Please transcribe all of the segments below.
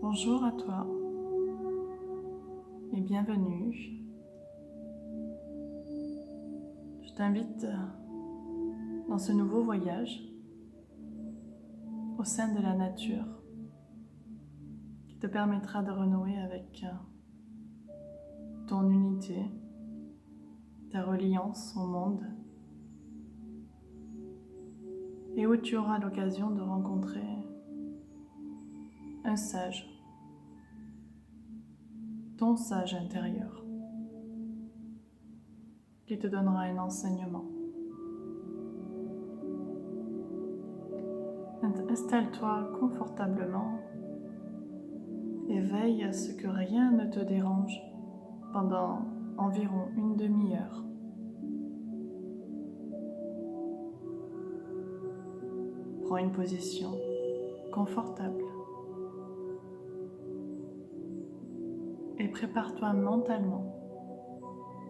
Bonjour à toi et bienvenue. Je t'invite dans ce nouveau voyage au sein de la nature qui te permettra de renouer avec ton unité, ta reliance au monde et où tu auras l'occasion de rencontrer un sage, ton sage intérieur, qui te donnera un enseignement. Installe-toi confortablement et veille à ce que rien ne te dérange pendant environ une demi-heure. Prends une position confortable et prépare-toi mentalement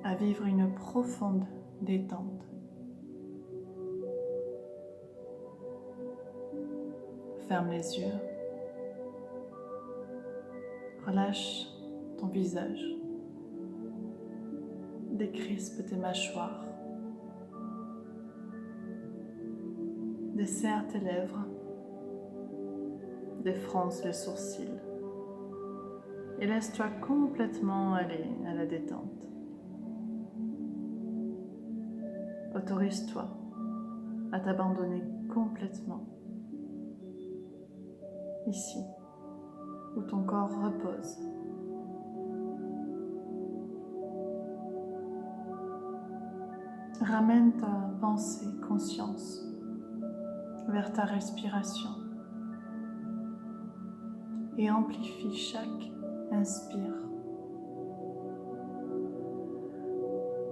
à vivre une profonde détente. Ferme les yeux, relâche ton visage, décrispe tes mâchoires, desserre tes lèvres, défronce les sourcils et laisse-toi complètement aller à la détente. Autorise-toi à t'abandonner complètement ici où ton corps repose. Ramène ta pensée, conscience vers ta respiration et amplifie chaque inspire,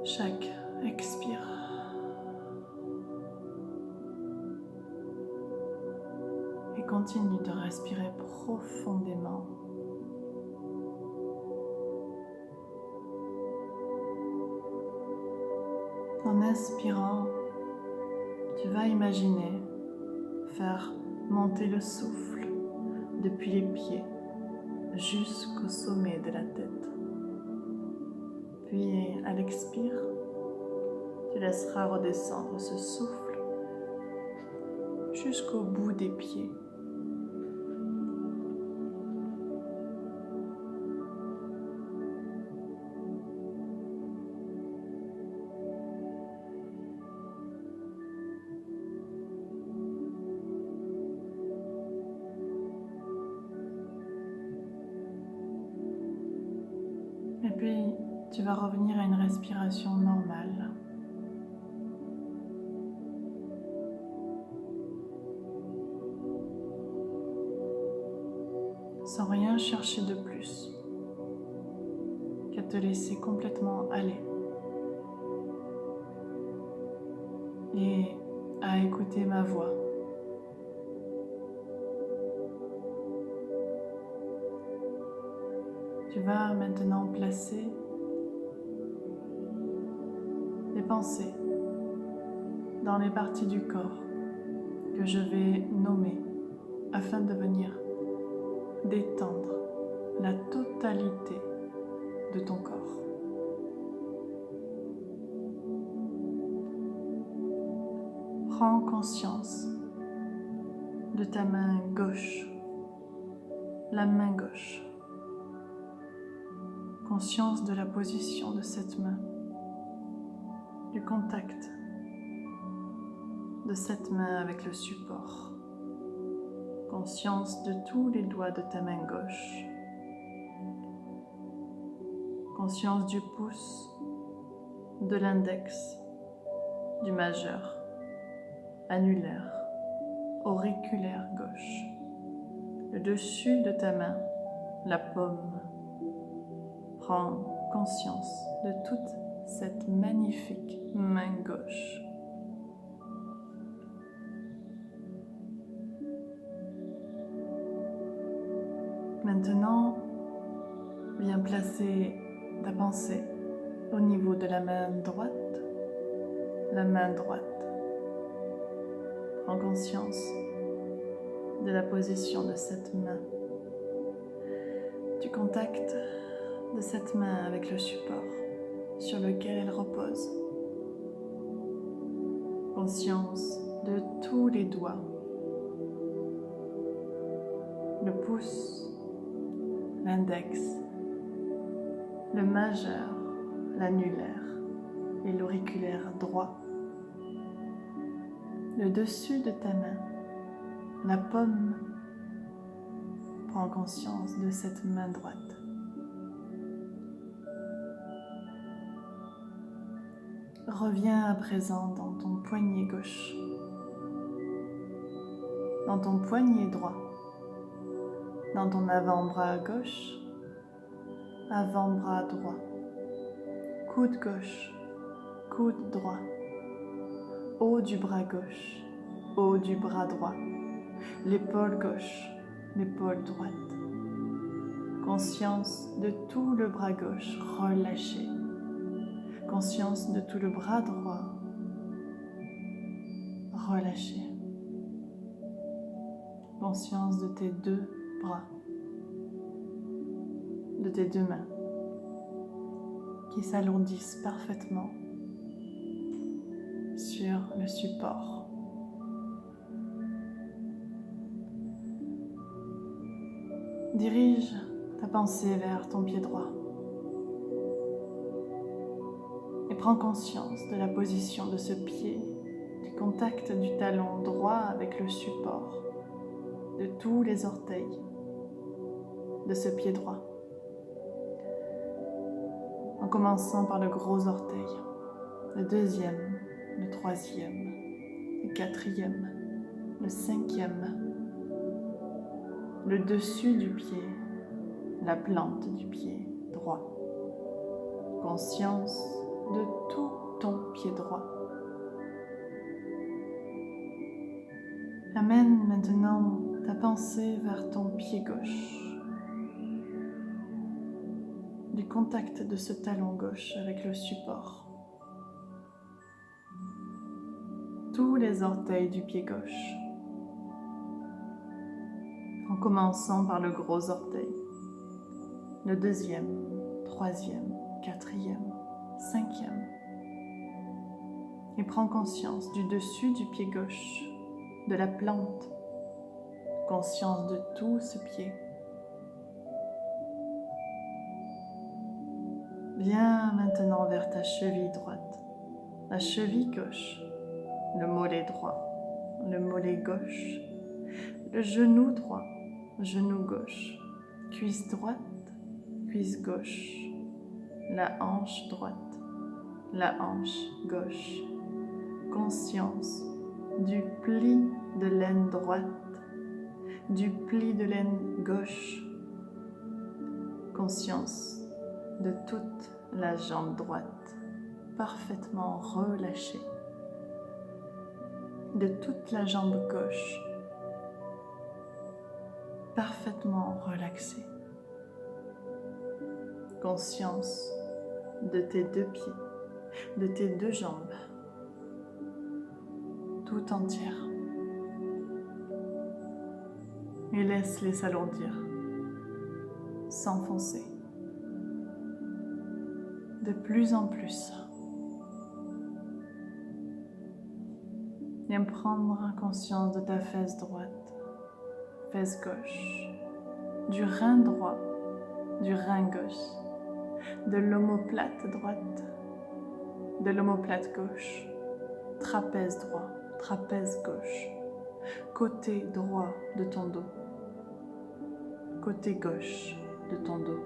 chaque expire. Et continue de respirer profondément. En inspirant, tu vas imaginer faire monter le souffle depuis les pieds jusqu'au sommet de la tête. Puis à l'expire, tu laisseras redescendre ce souffle jusqu'au bout des pieds. Et puis, tu vas revenir à une respiration normale. Sans rien chercher de plus qu'à te laisser complètement aller et à écouter ma voix. Tu vas maintenant placer les pensées dans les parties du corps que je vais nommer afin de venir détendre la totalité de ton corps. Prends conscience de ta main gauche, la main gauche. Conscience de la position de cette main, du contact de cette main avec le support. Conscience de tous les doigts de ta main gauche. Conscience du pouce, de l'index, du majeur, annulaire, auriculaire gauche. Le dessus de ta main, la paume. Prends conscience de toute cette magnifique main gauche. Maintenant, viens placer ta pensée au niveau de la main droite. La main droite. Prends conscience de la position de cette main. du contact de cette main avec le support sur lequel elle repose. Conscience de tous les doigts, le pouce, l'index, le majeur, l'annulaire et l'auriculaire droit, le dessus de ta main, la paume. Prends conscience de cette main droite. Reviens à présent dans ton poignet gauche, dans ton poignet droit, dans ton avant-bras gauche, avant-bras droit, coude gauche, coude droit, haut du bras gauche, haut du bras droit, l'épaule gauche, l'épaule droite. Conscience de tout le bras gauche relâché. Conscience de tout le bras droit relâché. Conscience de tes deux bras, de tes deux mains qui s'alourdissent parfaitement sur le support. Dirige ta pensée vers ton pied droit et prends conscience de la position de ce pied, du contact du talon droit avec le support, de tous les orteils de ce pied droit. En commençant par le gros orteil, le deuxième, le troisième, le quatrième, le cinquième, le dessus du pied, la plante du pied droit. Conscience de tout ton pied droit. Amène maintenant ta pensée vers ton pied gauche, du contact de ce talon gauche avec le support. Tous les orteils du pied gauche, en commençant par le gros orteil, le deuxième, troisième, quatrième, cinquième. Et prends conscience du dessus du pied gauche, de la plante, conscience de tout ce pied. Viens maintenant vers ta cheville droite, la cheville gauche, le mollet droit, le mollet gauche, le genou droit, genou gauche, cuisse droite, cuisse gauche, la hanche droite, la hanche gauche. Conscience du pli de l'aine droite, du pli de l'aine gauche. Conscience de toute la jambe droite, parfaitement relâchée. De toute la jambe gauche, parfaitement relaxée. Conscience de tes deux pieds, de tes deux jambes, tout entières. Et laisse-les s'alourdir, s'enfoncer. De plus en plus. Viens prendre conscience de ta fesse droite, fesse gauche, du rein droit, du rein gauche, de l'omoplate droite, de l'omoplate gauche, trapèze droit, trapèze gauche, côté droit de ton dos, côté gauche de ton dos.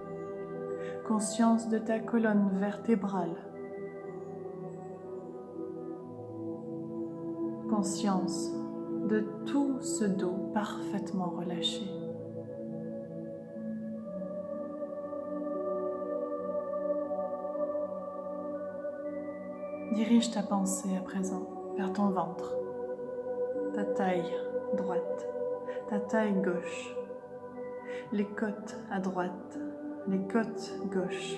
Conscience de ta colonne vertébrale. Conscience de tout ce dos parfaitement relâché. Dirige ta pensée à présent vers ton ventre, ta taille droite, ta taille gauche, les côtes à droite, les côtes gauche,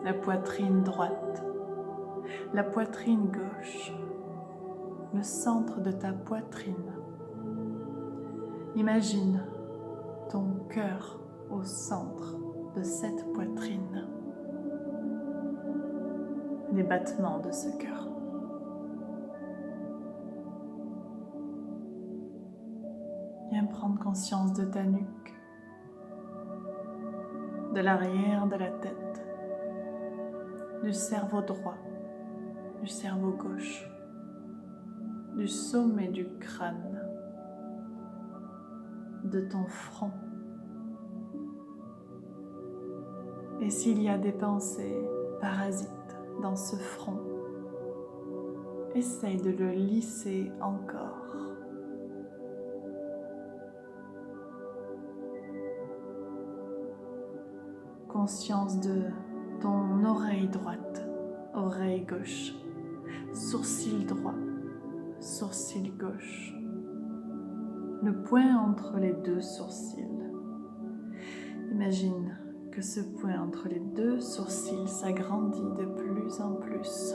la poitrine droite, la poitrine gauche, le centre de ta poitrine. Imagine ton cœur au centre de cette poitrine, les battements de ce cœur. Viens prendre conscience de ta nuque, de l'arrière de la tête, du cerveau droit, du cerveau gauche, du sommet du crâne, de ton front. Et s'il y a des pensées parasites dans ce front, essaye de le lisser encore. Conscience de ton oreille droite, oreille gauche, sourcil droit, sourcil gauche, le point entre les deux sourcils. Imagine que ce point entre les deux sourcils s'agrandit de plus en plus.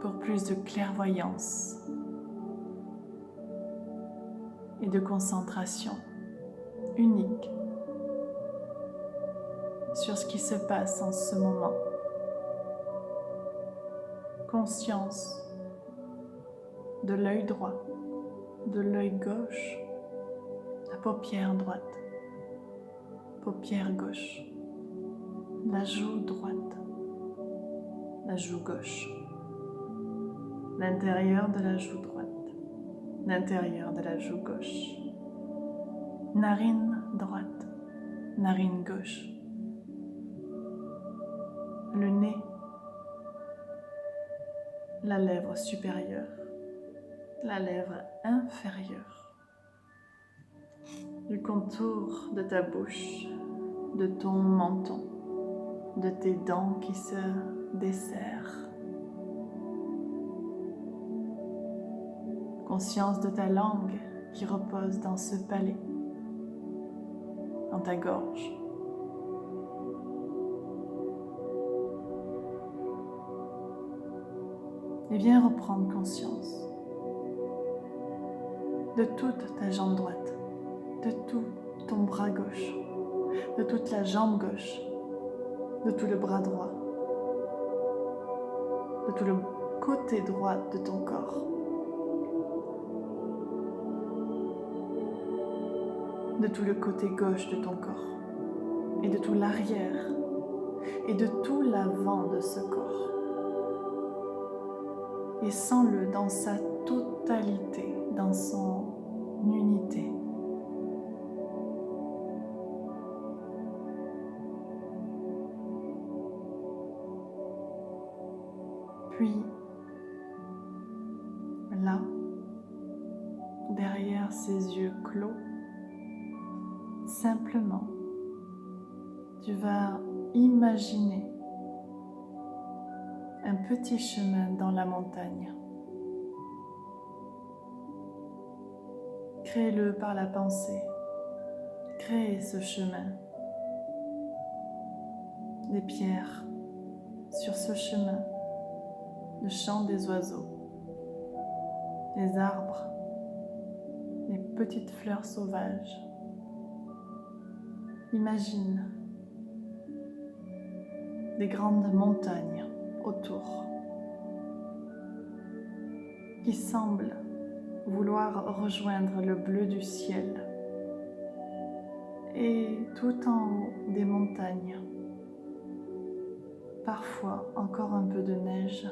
Pour plus de clairvoyance et de concentration unique sur ce qui se passe en ce moment. Conscience de l'œil droit, de l'œil gauche, la paupière droite, paupière gauche, la joue droite, la joue gauche, l'intérieur de la joue droite, l'intérieur de la joue gauche, narine droite, narine gauche, le nez, la lèvre supérieure, la lèvre inférieure, du contour de ta bouche, de ton menton, de tes dents qui se desserrent. Conscience de ta langue qui repose dans ce palais, dans ta gorge. Et viens reprendre conscience de toute ta jambe droite, de tout ton bras gauche, de toute la jambe gauche, de tout le bras droit, de tout le côté droit de ton corps, de tout le côté gauche de ton corps, et de tout l'arrière, et de tout l'avant de ce corps. Et sens-le dans sa totalité, dans son unité. Puis, là, derrière ses yeux clos, simplement, tu vas imaginer un petit chemin dans la montagne. Crée-le par la pensée. Crée ce chemin. Des pierres sur ce chemin, le chant des oiseaux, les arbres, les petites fleurs sauvages. Imagine des grandes montagnes autour qui semblent vouloir rejoindre le bleu du ciel et tout en haut des montagnes, parfois encore un peu de neige,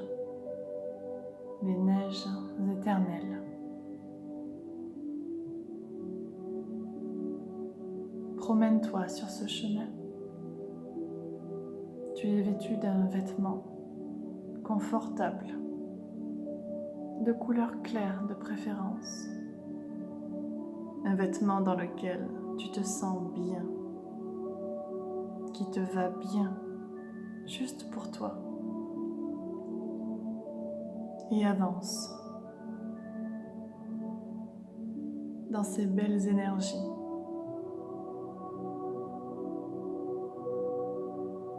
les neiges éternelles. Promène-toi sur ce chemin. Tu es vêtu d'un vêtement confortable, de couleur claire de préférence. Un vêtement dans lequel tu te sens bien, qui te va bien, juste pour toi. Et avance dans ces belles énergies.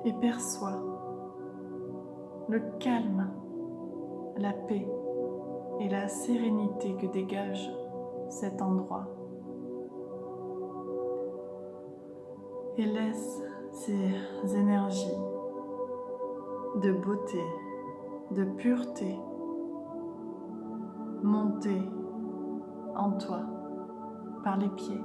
Et perçois le calme, la paix et la sérénité que dégage cet endroit. et laisse ces énergies de beauté, de pureté monter en toi par les pieds.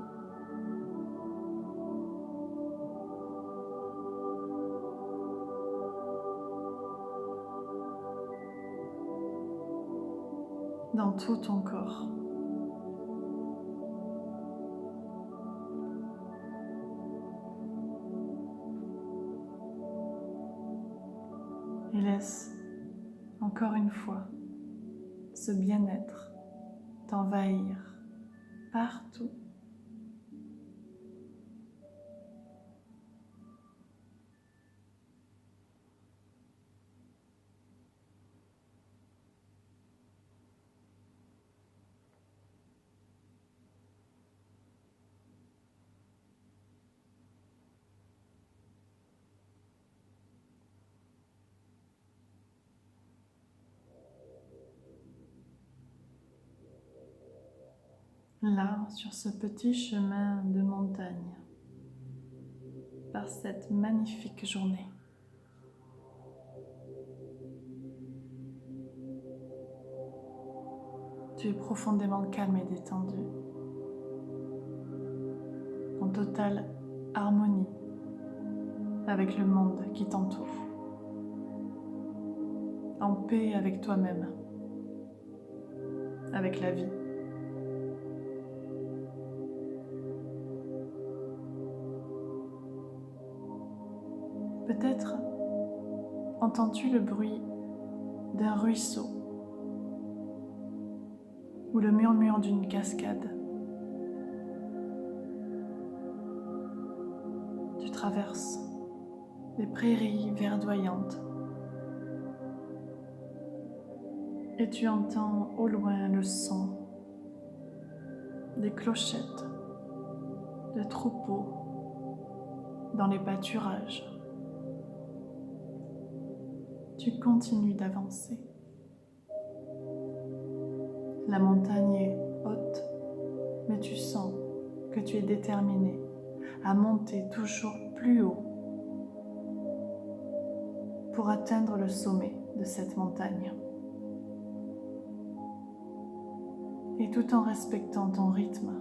Dans tout ton corps. Et laisse encore une fois ce bien-être t'envahir partout. Là, sur ce petit chemin de montagne, par cette magnifique journée. Tu es profondément calme et détendu, en totale harmonie avec le monde qui t'entoure, en paix avec toi-même, avec la vie. Peut-être entends-tu le bruit d'un ruisseau ou le murmure d'une cascade. Tu traverses des prairies verdoyantes et tu entends au loin le son des clochettes de troupeaux dans les pâturages. Tu continues d'avancer. La montagne est haute, mais tu sens que tu es déterminé à monter toujours plus haut pour atteindre le sommet de cette montagne. Et tout en respectant ton rythme,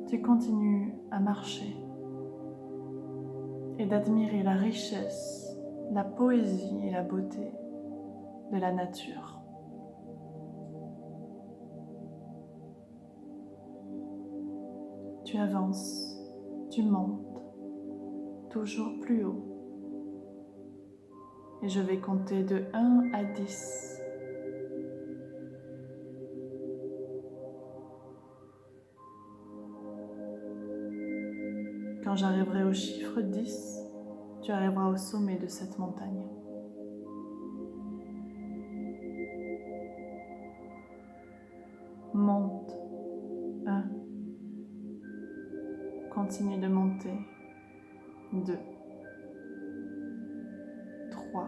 tu continues à marcher et d'admirer la richesse, la poésie et la beauté de la nature. Tu avances, tu montes, toujours plus haut. Et je vais compter de 1 à 10. Quand j'arriverai au chiffre 10, tu arriveras au sommet de cette montagne. Monte. 1. Continue de monter. 2. 3.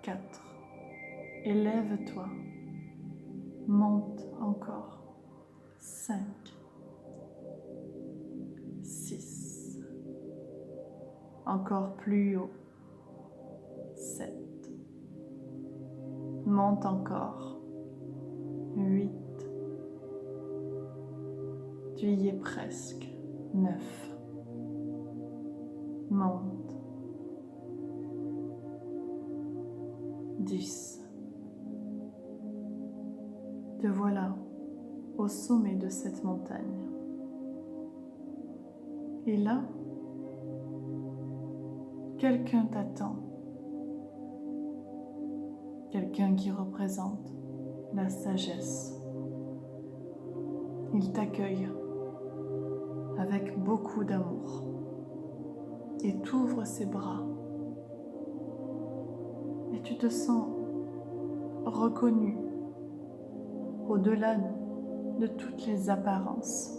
4. Élève-toi. Monte encore. 5. 6. Encore plus haut. 7. Monte encore. 8. Tu y es presque. 9. Monte. 10. Te voilà au sommet de cette montagne. Et là, quelqu'un t'attend. Quelqu'un qui représente la sagesse. Il t'accueille avec beaucoup d'amour et t'ouvre ses bras. Et tu te sens reconnu au-delà de toutes les apparences.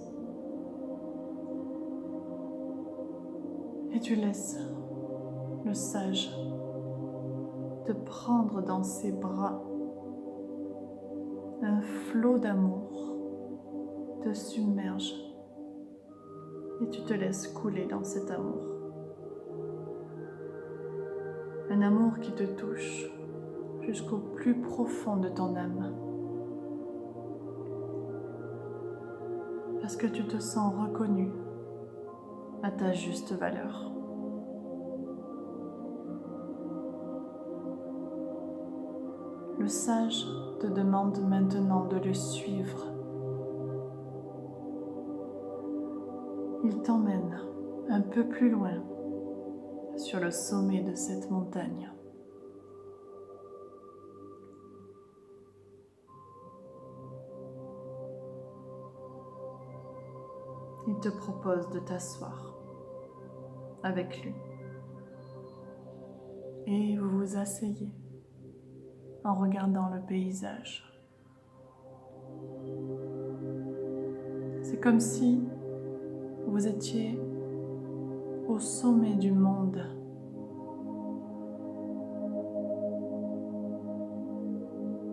Et tu laisses le sage te prendre dans ses bras, un flot d'amour te submerge et tu te laisses couler dans cet amour. Un amour qui te touche jusqu'au plus profond de ton âme. Parce que tu te sens reconnu à ta juste valeur. Le sage te demande maintenant de le suivre. Il t'emmène un peu plus loin sur le sommet de cette montagne. Il te propose de t'asseoir avec lui. Et vous vous asseyez en regardant le paysage. C'est comme si vous étiez au sommet du monde.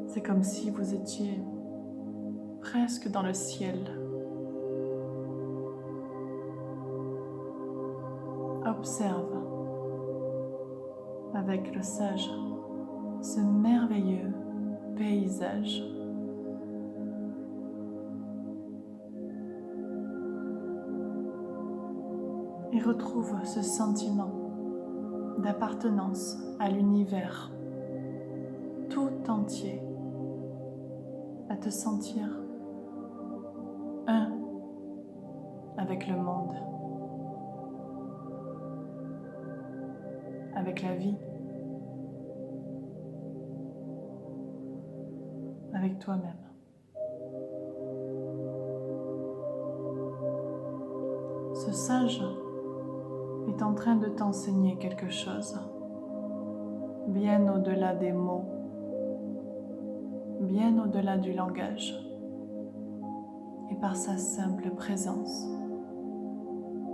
C'est comme si vous étiez presque dans le ciel. Observe avec le sage ce merveilleux paysage. Et retrouve ce sentiment d'appartenance à l'univers tout entier, à te sentir un avec le monde, avec la vie, avec toi-même. Ce sage est en train de t'enseigner quelque chose, bien au-delà des mots, bien au-delà du langage, et par sa simple présence,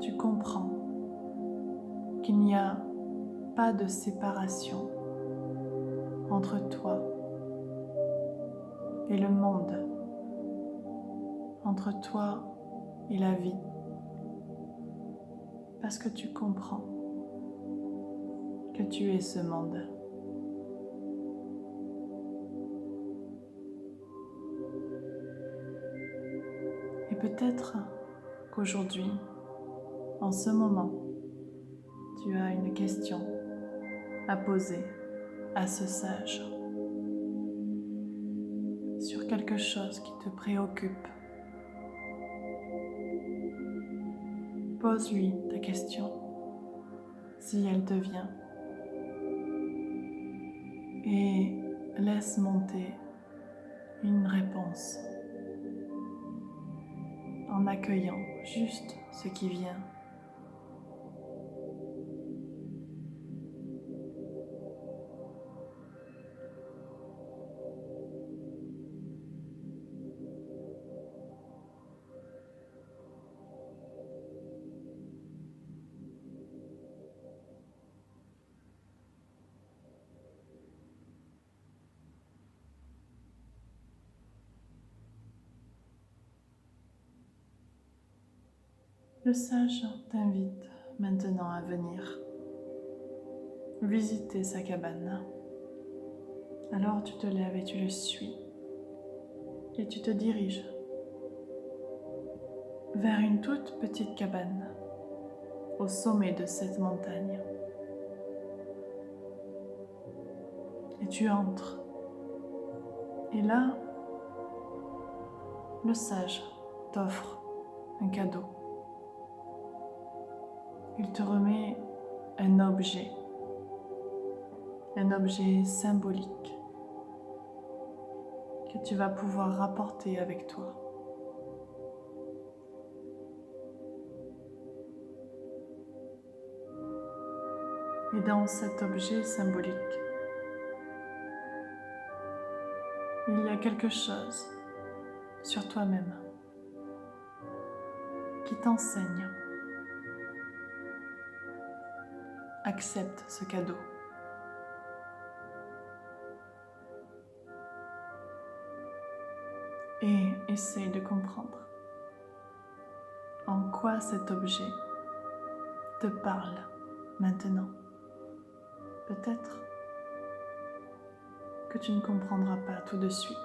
tu comprends qu'il n'y a pas de séparation entre toi et le monde, entre toi et la vie, parce que tu comprends que tu es ce monde. Et peut-être qu'aujourd'hui, en ce moment, tu as une question à poser à ce sage sur quelque chose qui te préoccupe. Pose-lui ta question, si elle te vient, et laisse monter une réponse en accueillant juste ce qui vient. Le sage t'invite maintenant à venir visiter sa cabane. Alors tu te lèves et tu le suis et tu te diriges vers une toute petite cabane au sommet de cette montagne. Et tu entres. Et là, le sage t'offre un cadeau. Il te remet un objet symbolique que tu vas pouvoir rapporter avec toi. Et dans cet objet symbolique, il y a quelque chose sur toi-même qui t'enseigne. Accepte ce cadeau. Et essaye de comprendre en quoi cet objet te parle maintenant. Peut-être que tu ne comprendras pas tout de suite.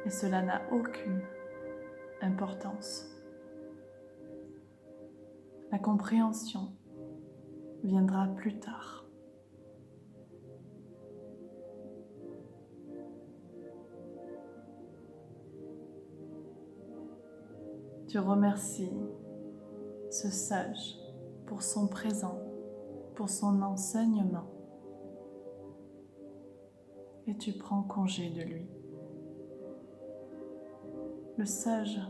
Et cela n'a aucune importance. La compréhension viendra plus tard. Tu remercies ce sage pour son présent, pour son enseignement, et tu prends congé de lui. Le sage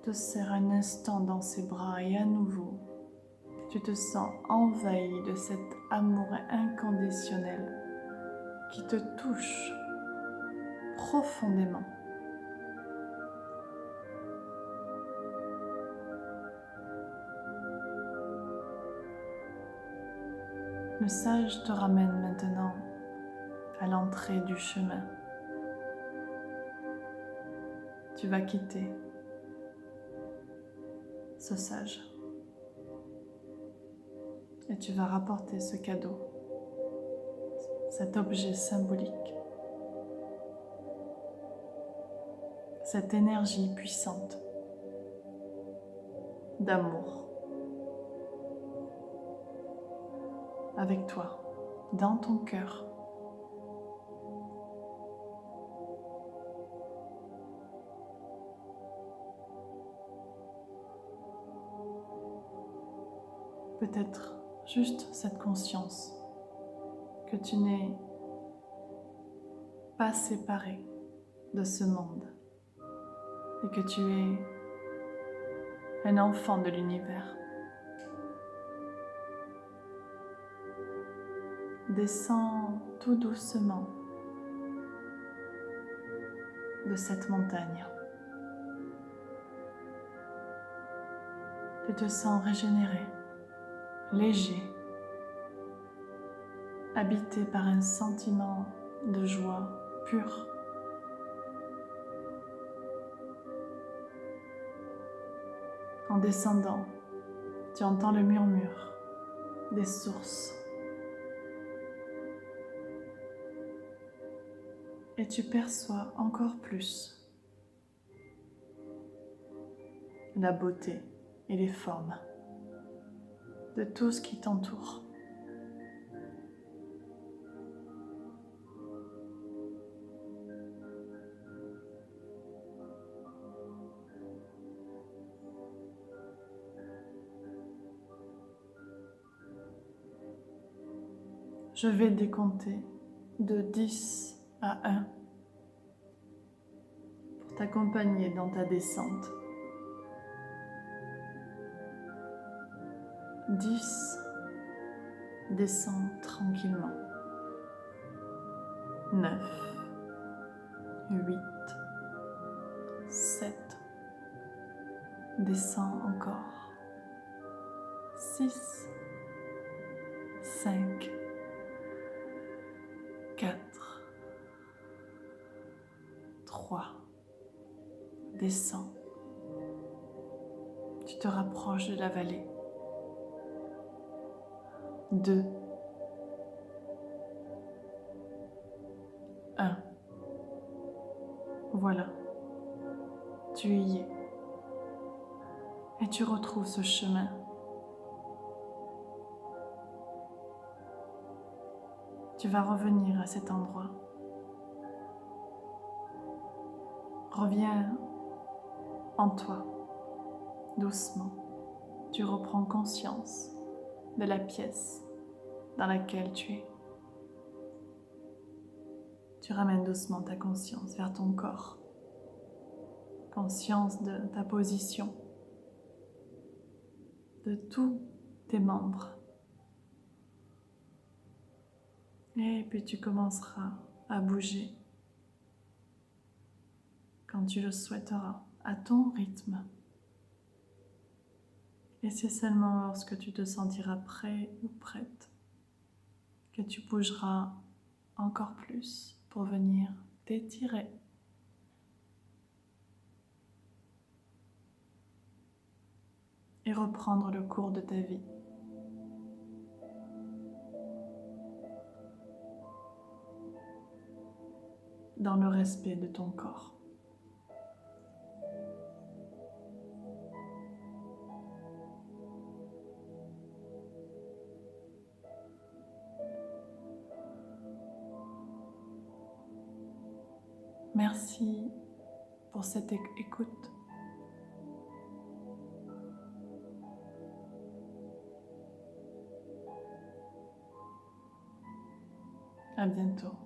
te serre un instant dans ses bras et à nouveau, tu te sens envahi de cet amour inconditionnel qui te touche profondément. Le sage te ramène maintenant à l'entrée du chemin. Tu vas quitter ce sage et tu vas rapporter ce cadeau, cet objet symbolique, cette énergie puissante d'amour avec toi, dans ton cœur. Peut-être juste cette conscience que tu n'es pas séparé de ce monde et que tu es un enfant de l'univers. Descends tout doucement de cette montagne. Tu te sens régénéré, léger, habité par un sentiment de joie pure. En descendant, tu entends le murmure des sources et tu perçois encore plus la beauté et les formes de tout ce qui t'entoure. Je vais décompter de 10 à 1 pour t'accompagner dans ta descente. 10, descends tranquillement. 9, 8, 7, descends encore. 6, 5, 4, 3, descends. Tu te rapproches de la vallée. 2, 1. Voilà, tu y es. Et tu retrouves ce chemin. Tu vas revenir à cet endroit. Reviens en toi, doucement. Tu reprends conscience de la pièce dans laquelle tu es. Tu ramènes doucement ta conscience vers ton corps. Conscience de ta position, de tous tes membres. Et puis tu commenceras à bouger quand tu le souhaiteras, à ton rythme. Et c'est seulement lorsque tu te sentiras prêt ou prête que tu bougeras encore plus pour venir t'étirer. et reprendre le cours de ta vie. Dans le respect de ton corps. Merci pour cette écoute. À bientôt.